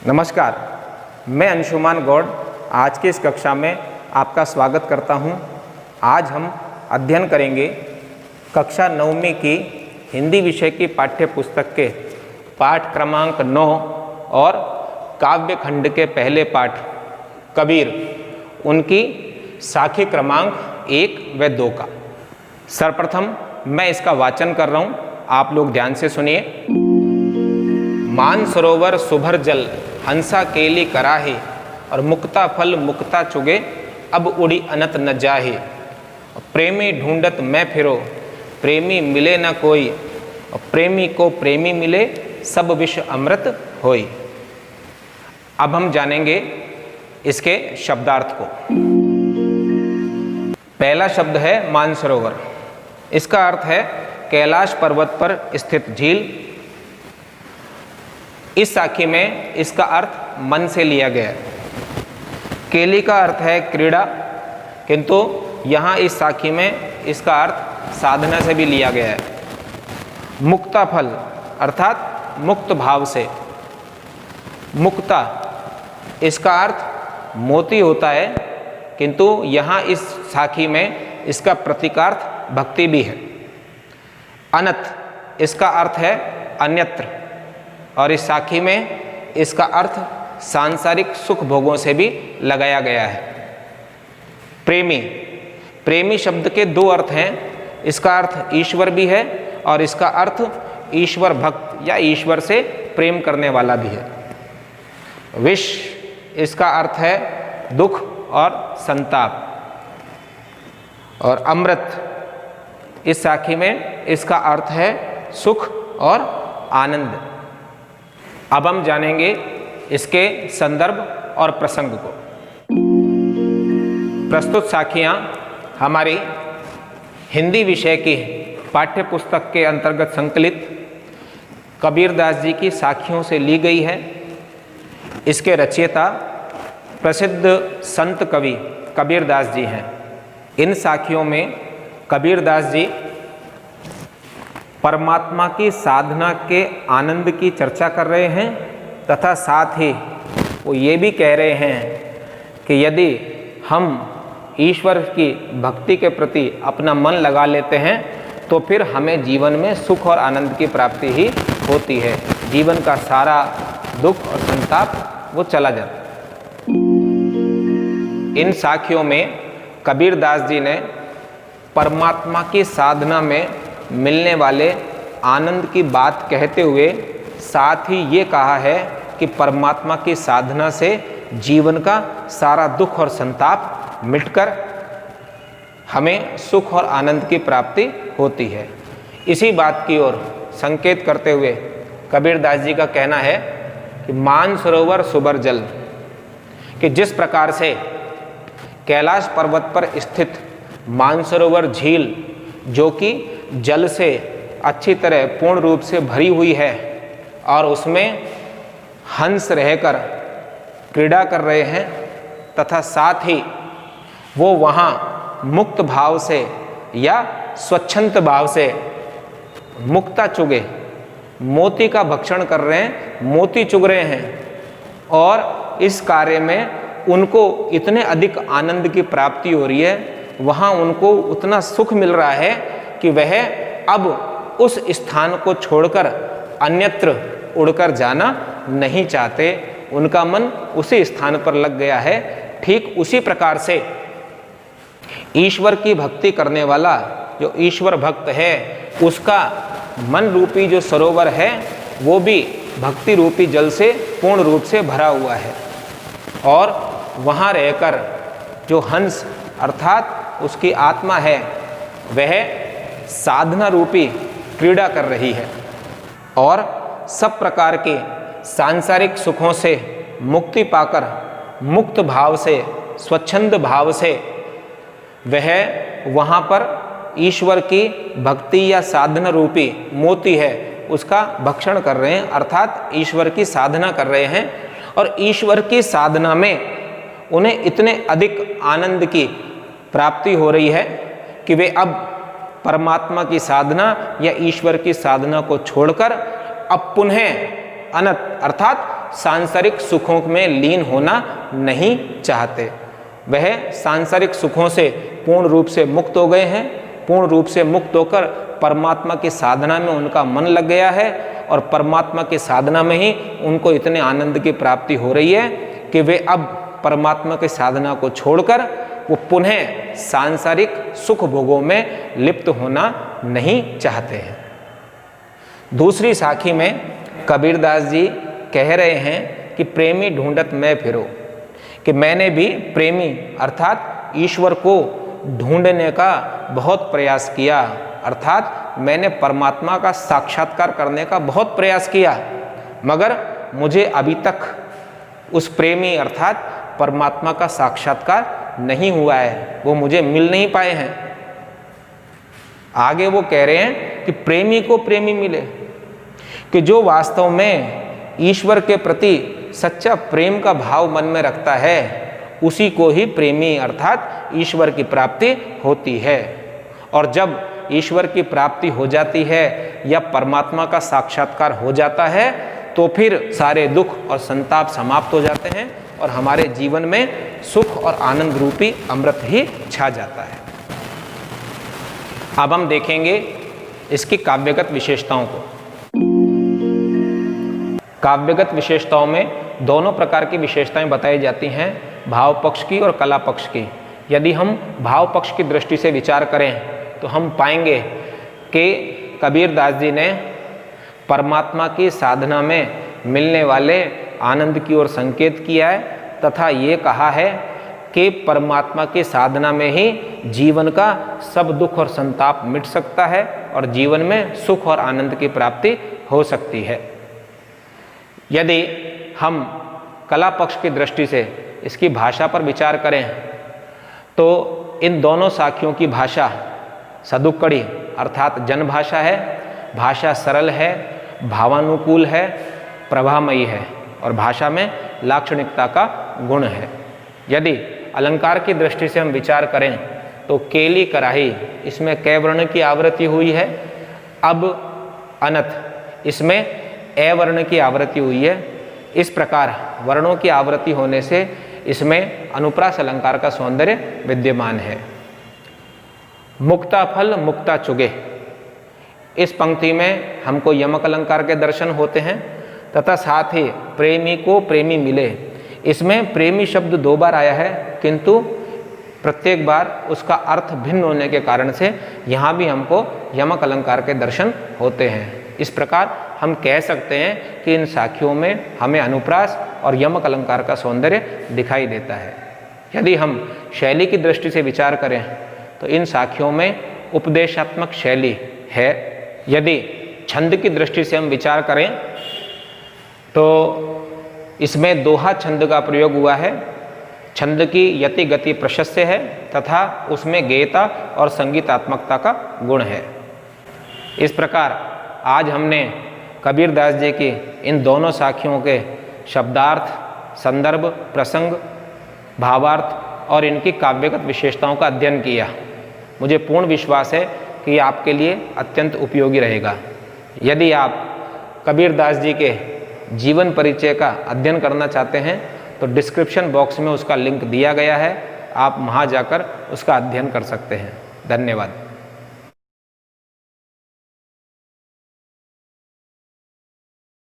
नमस्कार, मैं अंशुमान गौड़ आज की इस कक्षा में आपका स्वागत करता हूं। आज हम अध्ययन करेंगे कक्षा 9वीं की हिंदी विषय की पाठ्य पुस्तक के पाठ क्रमांक 9 और काव्य खंड के पहले पाठ कबीर उनकी साखी क्रमांक 1 व 2 का। सर्वप्रथम मैं इसका वाचन कर रहा हूं, आप लोग ध्यान से सुनिए। मानसरोवर सुभर जल हंसा केली कराहे, और मुक्ता फल मुक्ता चुगे अब उड़ी अनत न जाहे। प्रेमी ढूंढत मैं फिरो प्रेमी मिले न कोई, और प्रेमी को प्रेमी मिले सब विष अमृत होई। अब हम जानेंगे इसके शब्दार्थ को। पहला शब्द है मानसरोवर। इसका अर्थ है कैलाश पर्वत पर स्थित झील। इस साखी में इसका अर्थ मन से लिया गया है। केली का अर्थ है क्रीड़ा, किंतु यहाँ इस साखी में इसका अर्थ साधना से भी लिया गया है। मुक्ता फल अर्थात मुक्त भाव से। मुक्ता इसका अर्थ मोती होता है, किंतु यहाँ इस साखी में इसका प्रतीकार्थ भक्ति भी है। अनत इसका अर्थ है अन्यत्र, और इस साखी में इसका अर्थ सांसारिक सुख भोगों से भी लगाया गया है। प्रेमी, प्रेमी शब्द के दो अर्थ हैं। इसका अर्थ ईश्वर भी है और इसका अर्थ ईश्वर भक्त या ईश्वर से प्रेम करने वाला भी है। विष इसका अर्थ है दुख और संताप। और अमृत इस साखी में इसका अर्थ है सुख और आनंद। अब हम जानेंगे इसके संदर्भ और प्रसंग को। प्रस्तुत साखियाँ हमारी हिंदी विषय की पाठ्य पुस्तक के अंतर्गत संकलित कबीरदास जी की साखियों से ली गई है। इसके रचयिता प्रसिद्ध संत कवि कबीरदास जी हैं। इन साखियों में कबीरदास जी परमात्मा की साधना के आनंद की चर्चा कर रहे हैं, तथा साथ ही वो ये भी कह रहे हैं कि यदि हम ईश्वर की भक्ति के प्रति अपना मन लगा लेते हैं तो फिर हमें जीवन में सुख और आनंद की प्राप्ति ही होती है। जीवन का सारा दुख और संताप वो चला जाता है। इन साखियों में कबीरदास जी ने परमात्मा की साधना में मिलने वाले आनंद की बात कहते हुए साथ ही ये कहा है कि परमात्मा की साधना से जीवन का सारा दुख और संताप मिटकर हमें सुख और आनंद की प्राप्ति होती है। इसी बात की ओर संकेत करते हुए कबीरदास जी का कहना है कि मानसरोवर सुभर जल, कि जिस प्रकार से कैलाश पर्वत पर स्थित मानसरोवर झील जो कि जल से अच्छी तरह पूर्ण रूप से भरी हुई है और उसमें हंस रहकर क्रीड़ा कर रहे हैं, तथा साथ ही वो वहाँ मुक्त भाव से या स्वच्छंद भाव से मुक्ता चुगे मोती का भक्षण कर रहे हैं, मोती चुग रहे हैं। और इस कार्य में उनको इतने अधिक आनंद की प्राप्ति हो रही है, वहाँ उनको उतना सुख मिल रहा है कि वह अब उस स्थान को छोड़कर अन्यत्र उड़कर जाना नहीं चाहते। उनका मन उसी स्थान पर लग गया है। ठीक उसी प्रकार से ईश्वर की भक्ति करने वाला जो ईश्वर भक्त है, उसका मन रूपी जो सरोवर है वो भी भक्ति रूपी जल से पूर्ण रूप से भरा हुआ है। और वहाँ रहकर जो हंस अर्थात उसकी आत्मा है वह साधना रूपी क्रीड़ा कर रही है और सब प्रकार के सांसारिक सुखों से मुक्ति पाकर मुक्त भाव से स्वच्छंद भाव से वह वहाँ पर ईश्वर की भक्ति या साधना रूपी मोती है उसका भक्षण कर रहे हैं, अर्थात ईश्वर की साधना कर रहे हैं। और ईश्वर की साधना में उन्हें इतने अधिक आनंद की प्राप्ति हो रही है कि वे अब परमात्मा की साधना या ईश्वर की साधना को छोड़कर अब पुनः अनंत अर्थात सांसारिक सुखों में लीन होना नहीं चाहते। वह सांसारिक सुखों से पूर्ण रूप से मुक्त हो गए हैं। पूर्ण रूप से मुक्त होकर परमात्मा की साधना में उनका मन लग गया है और परमात्मा की साधना में ही उनको इतने आनंद की प्राप्ति हो रही है कि वे अब परमात्मा की साधना को छोड़कर वो पुनः सांसारिक सुख भोगों में लिप्त होना नहीं चाहते हैं। दूसरी साखी में कबीरदास जी कह रहे हैं कि प्रेमी ढूंढत मैं फिरो, कि मैंने भी प्रेमी अर्थात ईश्वर को ढूंढने का बहुत प्रयास किया, अर्थात मैंने परमात्मा का साक्षात्कार करने का बहुत प्रयास किया, मगर मुझे अभी तक उस प्रेमी अर्थात परमात्मा का साक्षात्कार नहीं हुआ है, वो मुझे मिल नहीं पाए हैं। आगे वो कह रहे हैं कि प्रेमी को प्रेमी मिले, कि जो वास्तव में ईश्वर के प्रति सच्चा प्रेम का भाव मन में रखता है उसी को ही प्रेमी अर्थात ईश्वर की प्राप्ति होती है। और जब ईश्वर की प्राप्ति हो जाती है या परमात्मा का साक्षात्कार हो जाता है तो फिर सारे दुख और संताप समाप्त हो जाते हैं और हमारे जीवन में सुख और आनंद रूपी अमृत ही छा जाता है। अब हम देखेंगे इसकी काव्यगत विशेषताओं को। काव्यगत विशेषताओं में दोनों प्रकार की विशेषताएं बताई जाती हैं, भाव पक्ष की और कला पक्ष की। यदि हम भाव पक्ष की दृष्टि से विचार करें तो हम पाएंगे कि कबीरदास जी ने परमात्मा की साधना में मिलने वाले आनंद की ओर संकेत किया है तथा ये कहा है कि परमात्मा की साधना में ही जीवन का सब दुख और संताप मिट सकता है और जीवन में सुख और आनंद की प्राप्ति हो सकती है। यदि हम कला पक्ष की दृष्टि से इसकी भाषा पर विचार करें तो इन दोनों साखियों की भाषा सदुक्कड़ी अर्थात जन भाषा है, भाषा सरल है, भावानुकूल है, प्रभामयी है और भाषा में लाक्षणिकता का गुण है। यदि अलंकार की दृष्टि से हम विचार करें तो केली कराही इसमें कै वर्ण की आवृत्ति हुई है, अब अनथ इसमें ए वर्ण की आवृत्ति हुई है। इस प्रकार वर्णों की आवृत्ति होने से इसमें अनुप्रास अलंकार का सौंदर्य विद्यमान है। मुक्ता फल मुक्ता चुगे, इस पंक्ति में हमको यमक अलंकार के दर्शन होते हैं तथा साथ ही प्रेमी को प्रेमी मिले, इसमें प्रेमी शब्द 2 बार आया है किंतु प्रत्येक बार उसका अर्थ भिन्न होने के कारण से यहाँ भी हमको यमक अलंकार के दर्शन होते हैं। इस प्रकार हम कह सकते हैं कि इन साखियों में हमें अनुप्रास और यमक अलंकार का सौंदर्य दिखाई देता है। यदि हम शैली की दृष्टि से विचार करें तो इन साखियों में उपदेशात्मक शैली है। यदि छंद की दृष्टि से हम विचार करें तो इसमें दोहा छंद का प्रयोग हुआ है। छंद की यति गति प्रशस्य है तथा उसमें गेयता और संगीतात्मकता का गुण है। इस प्रकार आज हमने कबीरदास जी की इन दोनों साखियों के शब्दार्थ, संदर्भ, प्रसंग, भावार्थ और इनकी काव्यगत विशेषताओं का अध्ययन किया। मुझे पूर्ण विश्वास है कि ये आपके लिए अत्यंत उपयोगी रहेगा। यदि आप कबीरदास जी के जीवन परिचय का अध्ययन करना चाहते हैं तो डिस्क्रिप्शन बॉक्स में उसका लिंक दिया गया है, आप वहाँ जाकर उसका अध्ययन कर सकते हैं। धन्यवाद।